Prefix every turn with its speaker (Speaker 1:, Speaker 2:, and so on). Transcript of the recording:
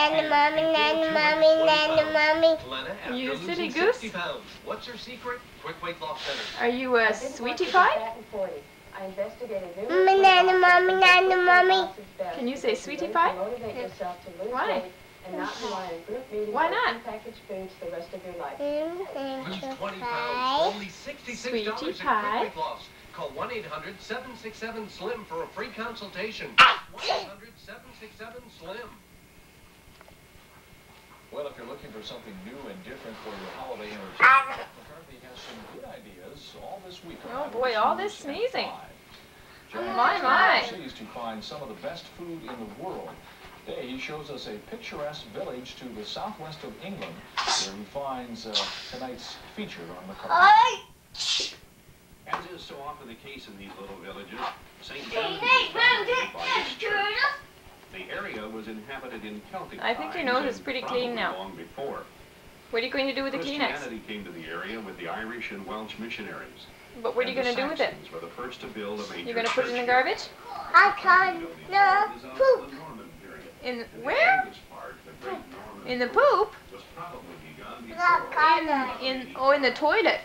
Speaker 1: Are you a silly goose?
Speaker 2: What's your secret? Quick weight loss center.
Speaker 1: Are you a sweetie pie? Can you say sweetie pie? Why? Why not?
Speaker 2: Lose 20 pounds, only $66
Speaker 1: Sweetie
Speaker 2: in quick
Speaker 1: pie.
Speaker 2: weight loss. Call 1-800-767-SLIM for a free consultation. 1-800-767-SLIM.
Speaker 3: Well, if you're looking for something new and different for your holiday entertainment, McCarthy has some good ideas all this week.
Speaker 1: Oh boy, all this sneezing.
Speaker 3: My. To find some of the best food in the world. Today he shows us a picturesque village to the southwest of England, where he finds tonight's feature on McCarthy.
Speaker 4: As is so often the case in these little villages, St. John's is dominated by its church. The area was inhabited in Celtic
Speaker 1: I think your
Speaker 4: times
Speaker 1: nose is
Speaker 4: and
Speaker 1: pretty
Speaker 4: probably
Speaker 1: clean now.
Speaker 4: long before.
Speaker 1: What are you going to do with the Kleenex?
Speaker 4: Christianity came to the area with the Irish and Welsh missionaries.
Speaker 1: But what are you going to do with it?
Speaker 4: Saxons were the first to build a major
Speaker 1: You're going to put it in the garbage?
Speaker 2: I can't. No. Poop.
Speaker 1: In where? In the poop? In the toilet.